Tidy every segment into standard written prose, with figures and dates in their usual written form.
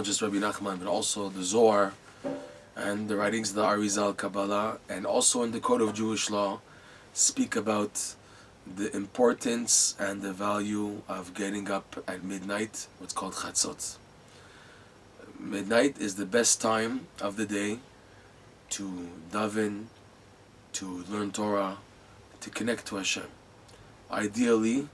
not just Rabbi Nachman, but also the Zohar and the writings of the Arizal Kabbalah, and also in the Code of Jewish Law, speak about the importance and the value of getting up at midnight, what's called Chatzot. Midnight is the best time of the day to daven, to learn Torah, to connect to Hashem. Ideally,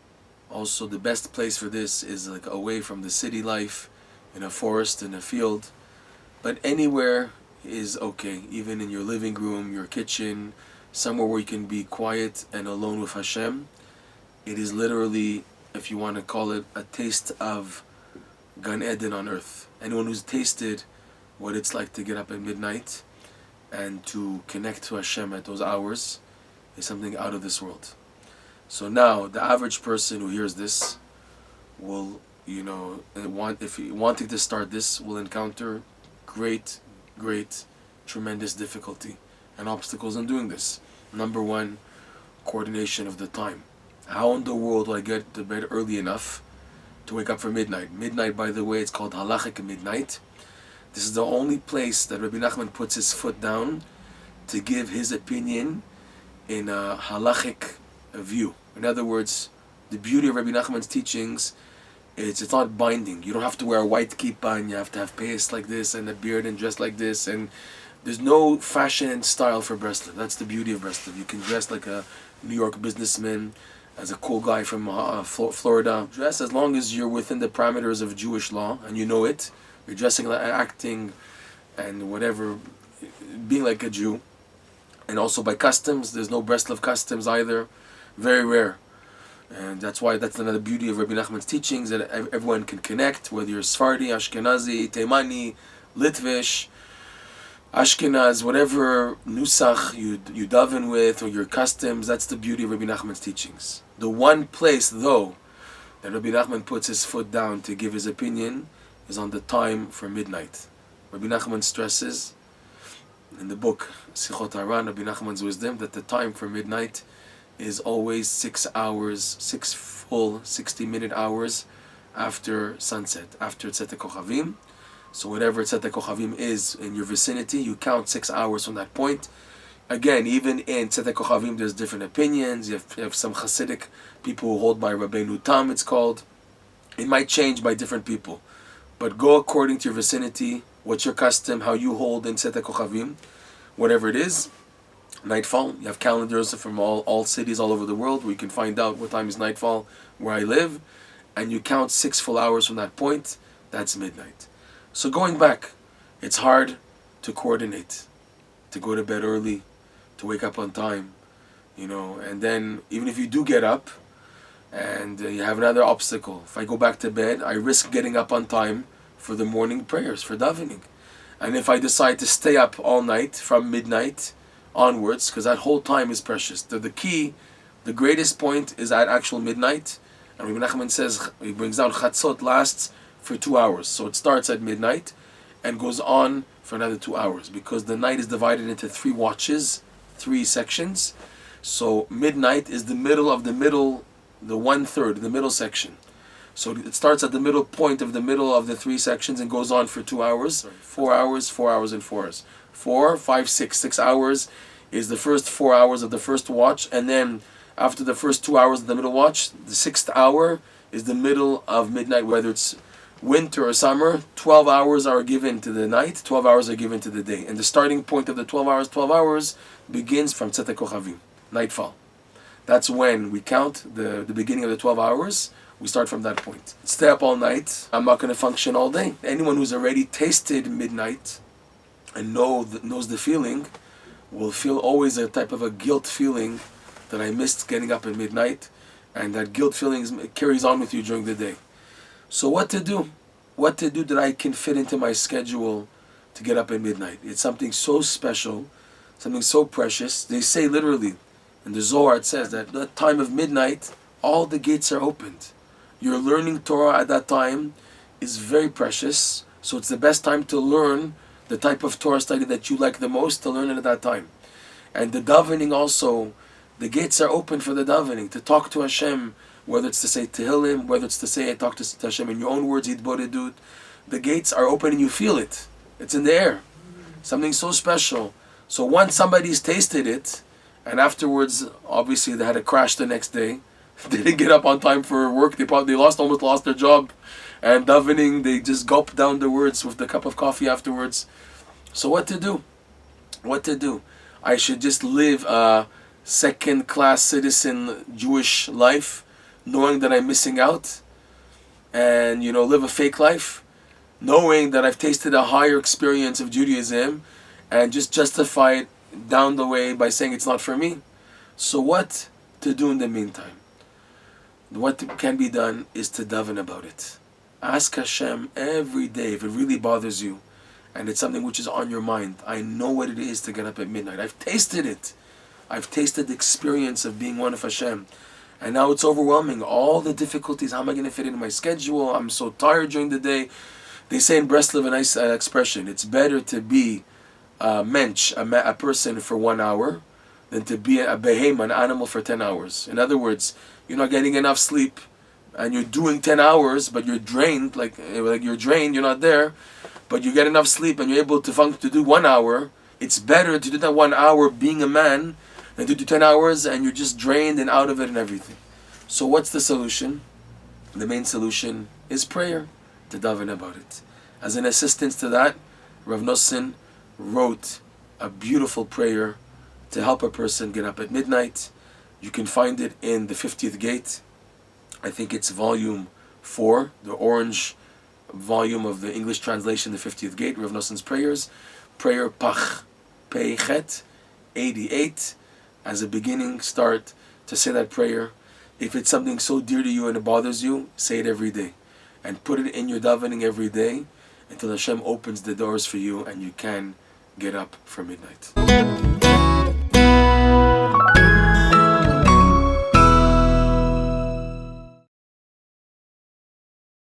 also the best place for this is like away from the city life, in a forest, in a field, but anywhere is okay, even in your living room, your kitchen, somewhere where you can be quiet and alone with Hashem. It is literally, if you want to call it, a taste of Gan Eden on earth. Anyone who's tasted what it's like to get up at midnight and to connect to Hashem at those hours is something out of this world. So now, the average person who hears this will, if he wanting to start this, will encounter great, tremendous difficulty and obstacles in doing this. Number one, coordination of the time. How in the world do I get to bed early enough to wake up for midnight? Midnight, by the way, it's called halachic midnight. This is the only place that Rabbi Nachman puts his foot down to give his opinion in a halachic view. In other words, the beauty of Rabbi Nachman's teachings is it's not binding. You don't have to wear a white kippah and you have to have pace like this and a beard and dress like this, and there's no fashion and style for Breslov. That's the beauty of Breslov. You can dress like a New York businessman, as a cool guy from Florida. Dress as long as you're within the parameters of Jewish law and you know it. You're dressing, acting, and whatever, being like a Jew. And also by customs, there's no Breslov customs either. Very rare. And that's why that's another beauty of Rabbi Nachman's teachings, that everyone can connect, whether you're Sephardi, Ashkenazi, Teimani, Litvish, Ashkenaz, whatever nusach you daven with, or your customs. That's the beauty of Rabbi Nachman's teachings. The one place, though, that Rabbi Nachman puts his foot down to give his opinion is on the time for midnight. Rabbi Nachman stresses in the book Sichot Haran, Rabbi Nachman's wisdom, that the time for midnight is always 6 hours, 6 full 60-minute hours after sunset, after Tzet Kochavim. So whatever Tzet Kochavim is in your vicinity, you count 6 hours from that point. Again, even in Tzet Kochavim, there's different opinions. You have some Hasidic people who hold by Rabbeinu Tam, it's called. It might change by different people. But go according to your vicinity, what's your custom, how you hold in Tzet Kochavim, whatever it is. Nightfall, you have calendars from all cities all over the world where you can find out what time is nightfall where I live, and you count 6 full hours from that point. That's midnight. So going back, it's hard to coordinate, to go to bed early, to wake up on time, and then even if you do get up and you have another obstacle, if I go back to bed, I risk getting up on time for the morning prayers, for davening. And if I decide to stay up all night from midnight onwards, because that whole time is precious. The key, the greatest point is at actual midnight. And Rabbi Nachman says, he brings down Chatzot lasts for 2 hours. So it starts at midnight and goes on for another 2 hours, because the night is divided into 3 watches, 3 sections. So midnight is the middle of the middle, the 1/3, the middle section. So it starts at the middle point of the middle of the 3 sections and goes on for 2 hours, 4 hours, 4 hours, and 4 hours. 4, 5, 6 hours is the first 4 hours of the first watch, and then after the first 2 hours of the middle watch, the 6th hour is the middle of midnight, whether it's winter or summer. 12 hours are given to the night, 12 hours are given to the day. And the starting point of the 12 hours begins from Tzet Kochavim, nightfall. That's when we count the beginning of the 12 hours. We start from that point. Stay up all night. I'm not going to function all day. Anyone who's already tasted midnight and knows the feeling will feel always a type of a guilt feeling that I missed getting up at midnight, and that guilt feeling carries on with you during the day. So what to do? What to do that I can fit into my schedule to get up at midnight? It's something so special, something so precious. They say literally, in the Zohar it says that at the time of midnight, all the gates are opened. Your learning Torah at that time is very precious, so it's the best time to learn the type of Torah study that you like the most, to learn it at that time. And the davening also, the gates are open for the davening, to talk to Hashem, whether it's to say Tehillim, whether it's to say talk to Hashem in your own words, Yitboredut, the gates are open and you feel it. It's in the air. Something so special. So once somebody's tasted it, and afterwards, obviously they had a crash the next day. They didn't get up on time for work. They almost lost their job. And davening, they just gulped down the words with the cup of coffee afterwards. So what to do? What to do? I should just live a second-class citizen Jewish life, knowing that I'm missing out, and live a fake life, knowing that I've tasted a higher experience of Judaism, and just justify it down the way by saying it's not for me. So what to do in the meantime? What can be done is to daven about it. Ask Hashem every day if it really bothers you and it's something which is on your mind. I know what it is to get up at midnight. I've tasted it. I've tasted the experience of being one of Hashem. And now it's overwhelming. All the difficulties. How am I going to fit into my schedule? I'm so tired during the day. They say in Breslov a nice expression. It's better to be a mensch, a person for 1 hour, than to be a behemoth, an animal, for 10 hours. In other words, you're not getting enough sleep, and you're doing 10 hours, but you're drained, like you're drained, you're not there, but you get enough sleep and you're able to function to do 1 hour. It's better to do that 1 hour being a man than to do 10 hours and you're just drained and out of it and everything. So what's the solution? The main solution is prayer, to daven about it. As an assistance to that, Rav Nosson wrote a beautiful prayer to help a person get up at midnight. You can find it in the 50th gate. I think it's volume 4, the orange volume of the English translation, the 50th gate, Rav Nosson's prayers. Prayer Pach Peichet 88. As a beginning start to say that prayer. If it's something so dear to you and it bothers you, say it every day. And put it in your davening every day until Hashem opens the doors for you and you can get up for midnight.